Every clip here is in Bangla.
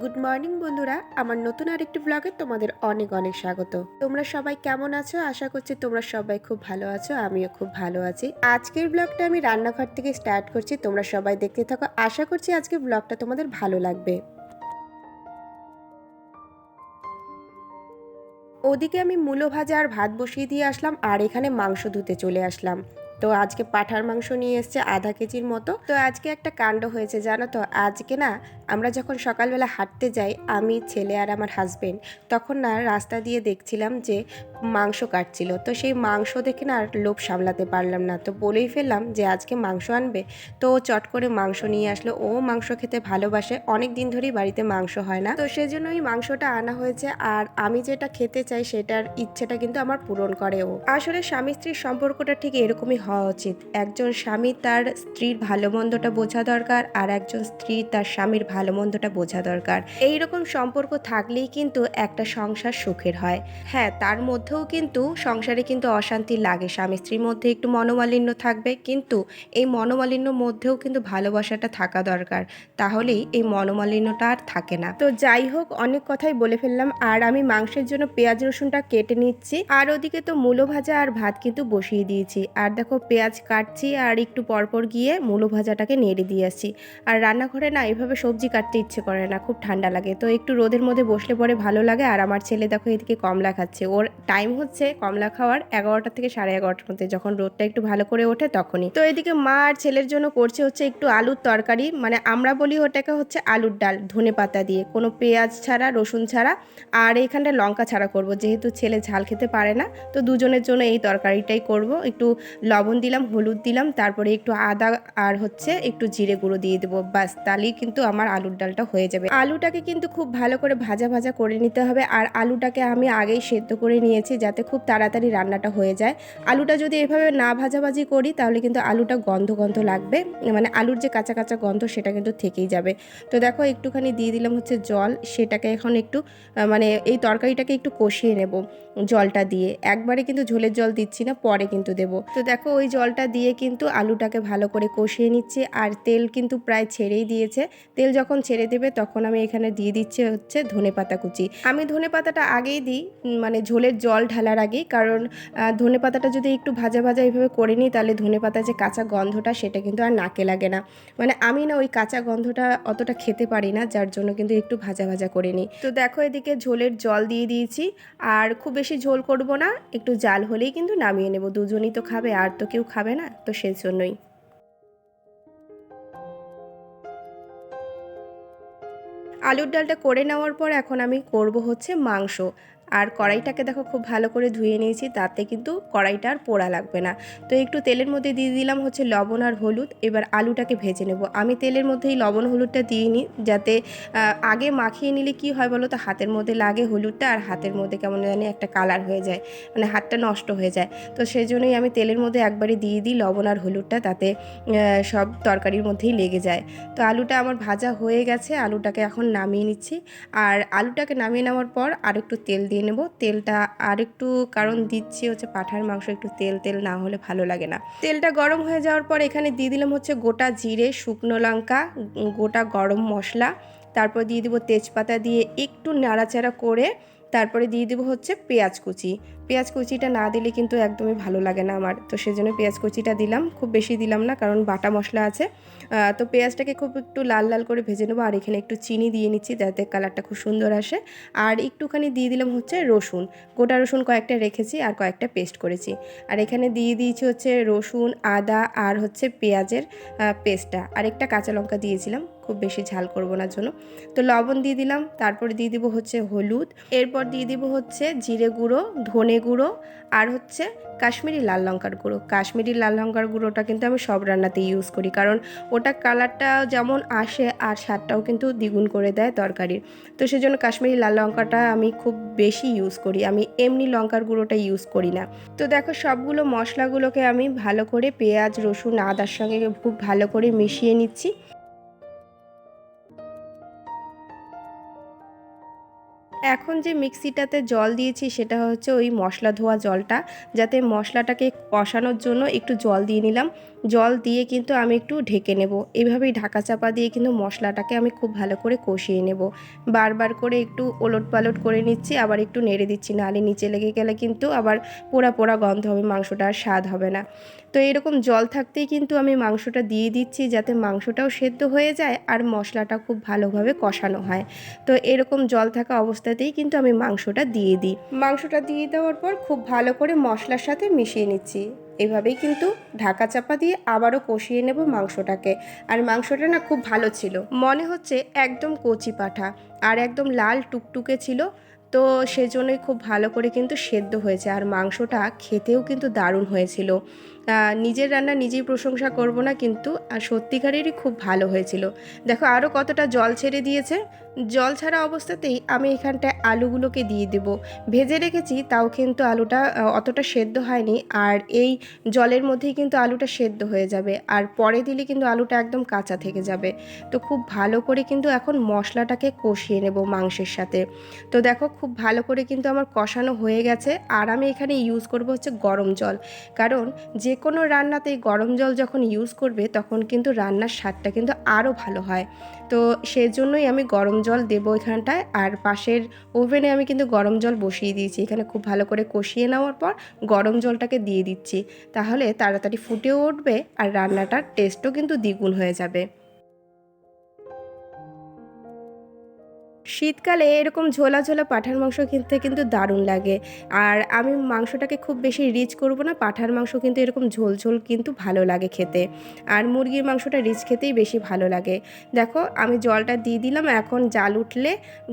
গুড মর্নিং বন্ধুরা, আমার নতুন আরেকটি ব্লগে তোমাদের অনেক অনেক স্বাগত। তোমরা সবাই কেমন আছো? আশা করছি তোমরা সবাই খুব ভালো আছো, আমিও খুব ভালো আছি। আজকের ব্লগটা আমি রান্নাঘর থেকে স্টার্ট করছি, তোমরা সবাই দেখতে থাকো। আশা করছি আজকের ব্লগটা তোমাদের ভালো লাগবে। ওদিকে আমি মূলো ভাজা আর ভাত বসিয়ে দিয়ে আসলাম, আর এখানে মাংস ধুতে চলে আসলাম। তো আজকে পাঁঠার মাংস নিয়ে এসছে আধা কেজির মতো। তো আজকে একটা কাণ্ড হয়েছে জানো তো, আজকে না আমরা যখন সকালবেলা হাঁটতে যাই, আমি, ছেলে আর আমার হাজবেন্ড, তখন না রাস্তা দিয়ে দেখছিলাম যে মাংস কাটছিল। তো সেই মাংস দেখে না আর লোভ সামলাতে পারলাম না, তো বলেই ফেললাম যে আজকে মাংস আনবে। তো ও চট করে মাংস নিয়ে আসলো। ও মাংস খেতে ভালোবাসে, অনেক দিন ধরেই বাড়িতে মাংস হয় না, তো সেজন্যই মাংসটা আনা হয়েছে। আর আমি যেটা খেতে চাই সেটার ইচ্ছেটা কিন্তু আমার পূরণ করে ও। আসলে স্বামী স্ত্রীর সম্পর্কটা ঠিক এরকমই হওয়া উচিত। একজন স্বামী তার স্ত্রীর ভালো মন্দটা বোঝা দরকার, আর একজন স্ত্রী তার স্বামীর ভালো মন্দটা বোঝা দরকার। এইরকম সম্পর্ক থাকলেই কিন্তু একটা সংসার সুখের হয়। হ্যাঁ, তার মধ্যেও কিন্তু সংসারে কিন্তু অশান্তি লাগে, স্বামী স্ত্রীর মধ্যে একটু মনোমালিন্য থাকবে, কিন্তু এই মনোমালিন্যর মধ্যেও কিন্তু ভালোবাসাটা থাকা দরকার, তাহলেই এই মনোমালিন্যটা আর থাকে না। তো যাই হোক, অনেক কথাই বলে ফেললাম। আর আমি মাংসের জন্য পেঁয়াজ রসুনটা কেটে নিচ্ছি, আর ওদিকে তো মূলো ভাজা আর ভাত কিন্তু বসিয়ে দিয়েছি। আর দেখো পেঁয়াজ কাটছি, আর একটু পরপর গিয়ে মূলো ভাজাটাকে নেড়ে দিয়ে আসছি। আর রান্নাঘরে না এভাবে সবজি কাটতে ইচ্ছে করে না, খুব ঠান্ডা লাগে, তো একটু রোদের মধ্যে বসলে পরে ভালো লাগে। আর আমার ছেলে দেখো এদিকে কমলা খাচ্ছে, ওর টাইম হচ্ছে কমলা খাওয়ার 11টা থেকে 11:30টার মধ্যে, যখন রোদটা একটু ভালো করে ওঠে তখনই। তো এদিকে মা আর ছেলের জন্য করছে হচ্ছে একটু আলুর তরকারি, মানে আমরা বলি ওটাকে হচ্ছে আলুর ডাল, ধনে পাতা দিয়ে, কোনো পেঁয়াজ ছাড়া, রসুন ছাড়া, আর এইখানটা লঙ্কা ছাড়া করব, যেহেতু ছেলে ঝাল খেতে পারে না। তো দুজনের জন্য এই তরকারিটাই করব। একটু লবণ দিলাম, হলুদ দিলাম, তারপরে একটু আদা আর হচ্ছে একটু জিরে গুঁড়ো দিয়ে দেবো, বাস, তাহলেই কিন্তু আমার আলুর ডালটা হয়ে যাবে। আলুটাকে কিন্তু খুব ভালো করে ভাজা ভাজা করে নিতে হবে, আর আলুটাকে আমি আগেই সেদ্ধ করে নিয়েছি যাতে খুব তাড়াতাড়ি রান্নাটা হয়ে যায়। আলুটা যদি এভাবে না ভাজাভাজি করি তাহলে কিন্তু আলুটা গন্ধ গন্ধ লাগবে, মানে আলুর যে কাঁচা কাঁচা গন্ধ সেটা কিন্তু থেকেই যাবে। তো দেখো একটুখানি দিয়ে দিলাম হচ্ছে জল, সেটাকে এখন একটু মানে এই তরকারিটাকে একটু কষিয়ে নেব জলটা দিয়ে। একবারে কিন্তু ঝোলের জল দিচ্ছি না, পরে কিন্তু দেব। তো দেখো ওই জলটা দিয়ে কিন্তু আলুটাকে ভালো করে কষিয়ে নিচ্ছি, আর তেল কিন্তু প্রায় ছেড়েই দিয়েছে। তেল যখন ছেড়ে দেবে তখন আমি এখানে দিয়ে দিচ্ছি হচ্ছে ধনেপাতা কুচি। আমি ধনেপাতাটা আগেই দিই, মানে ঝোলের জল ঢালার আগেই, কারণ ধনেপাতাটা যদি একটু ভাজা ভাজা এইভাবে করে নিই তাহলে ধনেপাতা যে কাঁচা গন্ধটা সেটা কিন্তু আর নাকে লাগে না। মানে আমি না ওই কাঁচা গন্ধটা অতটা খেতে পারি না, যার জন্য কিন্তু একটু ভাজা ভাজা করে নিই। তো দেখো এদিকে ঝোলের জল দিয়ে দিয়েছি, আর খুব বেশি ঝোল করব না, একটু জাল হলেই কিন্তু নামিয়ে নেব। দুজনই তো খাবে, আর তো কেউ খাবে না, তো সেই জন্যই। আলুর ডালটা করে নেওয়ার পর এখন আমি করব হচ্ছে মাংস। আর কড়াইটাকে দেখো খুব ভালো করে ধুয়ে নিয়েছি, তাতে কিন্তু কড়াইটা আর পোড়া লাগবে না। তো একটু তেলের মধ্যে দিয়ে দিলাম হচ্ছে লবণ আর হলুদ। এবার আলুটাকে ভেজে নেব। আমি তেলের মধ্যেই লবণ হলুদটা দিয়ে নিই, যাতে আগে মাখিয়ে নিলে কি হয় বলো তো, হাতের মধ্যে লাগে হলুদটা, আর হাতের মধ্যে কেমন জানি একটা কালার হয়ে যায়, মানে হাতটা নষ্ট হয়ে যায়। তো সেই জন্যই আমি তেলের মধ্যে একবারে দিয়ে দিই লবণ আর হলুদটা, তাতে সব তরকারির মধ্যেই লেগে যায়। তো আলুটা আমার ভাজা হয়ে গেছে, আলুটাকে এখন নামিয়ে নিচ্ছি। আর আলুটাকে নামিয়ে নেওয়ার পর আর একটু তেল দিয়ে নেব। তেলটা আর একটু, কারণ দিচ্ছি হচ্ছে পাঁঠার মাংস, একটু তেল তেল না হলে ভালো লাগে না। তেলটা গরম হয়ে যাওয়ার পর এখানে দিয়ে দিলাম হচ্ছে গোটা জিরে, শুকনো লঙ্কা, গোটা গরম মশলা, তারপর দিয়ে দিব তেজপাতা, দিয়ে একটু নাড়াচাড়া করে তারপরে দিয়ে দেবো হচ্ছে পেঁয়াজ কুচি। পেঁয়াজ কুচিটা না দিলে কিন্তু একদমই ভালো লাগে না আমার, তো সেজন্য পেঁয়াজ কুচিটা দিলাম, খুব বেশি দিলাম না কারণ বাটা মশলা আছে। তো পেঁয়াজটাকে খুব একটু লাল লাল করে ভেজে নেবো, আর এখানে একটু চিনি দিয়ে নিচ্ছি যাতে কালারটা খুব সুন্দর আসে। আর একটুখানি দিয়ে দিলাম হচ্ছে রসুন, গোটা রসুন কয়েকটা রেখেছি আর কয়েকটা পেস্ট করেছি। আর এখানে দিয়ে দিয়েছি হচ্ছে রসুন, আদা আর হচ্ছে পেঁয়াজের পেস্টটা, আর একটা কাঁচা লঙ্কা দিয়েছিলাম, খুব বেশি ঝাল করবো না জন্য। তো লবণ দিয়ে দিলাম, তারপরে দিয়ে দিব হচ্ছে হলুদ, এরপর দিয়ে দিব হচ্ছে জিরে গুঁড়ো, ধনে গুঁড়ো, আর হচ্ছে কাশ্মীরি লাল লঙ্কার গুঁড়ো। কাশ্মীরি লাল লঙ্কার গুঁড়োটা কিন্তু আমি সব রান্নাতে ইউজ করি, কারণ ওটা কালারটা যেমন আসে আর স্বাদটাও কিন্তু দ্বিগুণ করে দেয় তরকারির। তো সেজন্য কাশ্মীরি লাল লঙ্কাটা আমি খুব বেশি ইউজ করি, আমি এমনি লঙ্কার গুঁড়োটা ইউজ করি না। তো দেখো সবগুলো মশলাগুলোকে আমি ভালো করে পেঁয়াজ, রসুন, আদার সঙ্গে খুব ভালো করে মিশিয়ে নিচ্ছি। এখন যে মিক্সিটাতে জল দিয়েছি সেটা হচ্ছে ওই মশলা ধোয়া জলটা, যাতে মশলাটাকে কষানোর জন্য একটু জল দিয়ে নিলাম। জল দিয়ে কিন্তু আমি একটু ঢেকে নেব। এইভাবেই ঢাকা চাপা দিয়ে কিন্তু মশলাটাকে আমি খুব ভালো করে কষিয়ে নেব। বারবার করে একটু ওলটপালট করে নিচ্ছি, আবার একটু নেড়ে দিচ্ছি, নাহলে নিচে লেগে গেলে কিন্তু আবার পোড়া পোড়া গন্ধ হবে, মাংসটা আর স্বাদ হবে না। তো এরকম জল থাকতেই কিন্তু আমি মাংসটা দিয়ে দিচ্ছি, যাতে মাংসটাও সেদ্ধ হয়ে যায় আর মশলাটা খুব ভালোভাবে কষানো হয়। তো এরকম জল থাকা অবস্থাতেই কিন্তু আমি মাংসটা দিয়ে দিই। মাংসটা দিয়ে দেওয়ার পর খুব ভালো করে মশলার সাথে মিশিয়ে নিচ্ছি। এভাবেই কিন্তু ঢাকা চাপা দিয়ে আবারও কষিয়ে নেব মাংসটাকে। আর মাংসটা না খুব ভালো ছিল, মনে হচ্ছে একদম কচি পাঁঠা আর একদম লাল টুকটুকে ছিল। তো সেজন্যই খুব ভালো করে কিন্তু সেদ্ধ হয়েছে, আর মাংসটা খেতেও কিন্তু দারুণ হয়েছিল। নিজের রান্না নিজেই প্রশংসা করব না, কিন্তু সত্যিকারেরই খুব ভালো হয়েছিল। দেখো আরও কতটা জল ছেড়ে দিয়েছে। জল ছাড়া অবস্থাতেই আমি এখানটায় আলুগুলোকে দিয়ে দেব। ভেজে রেখেছি, তাও কিন্তু আলুটা অতটা সেদ্ধ হয়নি, আর এই জলের মধ্যেই কিন্তু আলুটা সেদ্ধ হয়ে যাবে, আর পরে দিলে কিন্তু আলুটা একদম কাঁচা থেকে যাবে। তো খুব ভালো করে কিন্তু এখন মশলাটাকে কষিয়ে নেব মাংসের সাথে। তো দেখো খুব ভালো করে কিন্তু আমার কষানো হয়ে গেছে, আর আমি এখানে ইউজ করব হচ্ছে গরম জল। কারণ যে কোনো রান্নাতেই গরম জল যখন ইউজ করবে তখন কিন্তু রান্নার স্বাদটা কিন্তু আরও ভালো হয়। তো সেজন্যই আমি গরম জল দেবো এখানটায়। আর পাশের ওভেনে আমি কিন্তু গরম জল বসিয়ে দিয়েছি। এখানে খুব ভালো করে কষিয়ে নেওয়ার পর গরম জলটাকে দিয়ে দিচ্ছি, তাহলে তাড়াতাড়ি ফুটেও উঠবে আর রান্নাটার টেস্টও কিন্তু দ্বিগুণ হয়ে যাবে। শীতকালে এরকম ঝোলা ঝোলা পাঁঠার মাংস খেতে কিন্তু দারুণ লাগে। আর আমি মাংসটাকে খুব বেশি রিচ করব না, পাঁঠার মাংস কিন্তু এরকম ঝোল ঝোল কিন্তু ভালো লাগে খেতে। আর মুরগির মাংসটা রিচ খেতেই বেশি ভালো লাগে। দেখো আমি জলটা দিয়ে দিলাম, এখন জাল উঠলে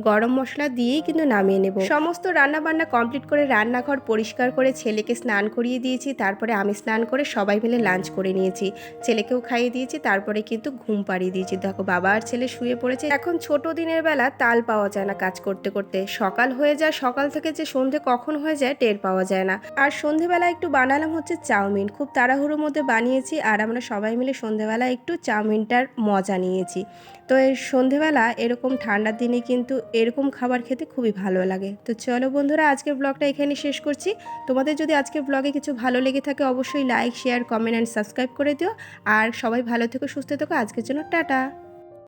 গরম মশলা দিয়েই কিন্তু নামিয়ে নেব। সমস্ত রান্না বান্না কমপ্লিট করে রান্নাঘর পরিষ্কার করে ছেলেকে স্নান করিয়ে দিয়েছি, তারপরে আমি স্নান করে সবাই মিলে লাঞ্চ করে নিয়েছি। ছেলেকেও খাইয়ে দিয়েছি, তারপরে কিন্তু ঘুম পাড়িয়ে দিয়েছি। দেখো বাবা আর ছেলে শুয়ে পড়েছে। এখন ছোট দিনের বেলা তাল পাওয়া যায় না, কাজ করতে করতে সকাল হয়ে যায়, সকাল থেকে যে সন্ধে কখন হয়ে যায় টের পাওয়া যায় না। আর সন্ধেবেলা একটু বানালাম হচ্ছে চাউমিন, খুব তাড়াহুড়োর মধ্যে বানিয়েছি, আর আমরা সবাই মিলে সন্ধেবেলা একটু চাউমিনটার মজা নিয়েছি। তো এই সন্ধেবেলা এরকম ঠান্ডার দিনে কিন্তু এরকম খাবার খেতে খুবই ভালো লাগে। তো চলো বন্ধুরা, আজকের ব্লগটা এখানে শেষ করছি। তোমাদের যদি আজকের ব্লগে কিছু ভালো লেগে থাকে অবশ্যই like, share, comment and subscribe করে দিও। আর সবাই ভালো থেকো, সুস্থ থেকো। আজকের জন্য টাটা।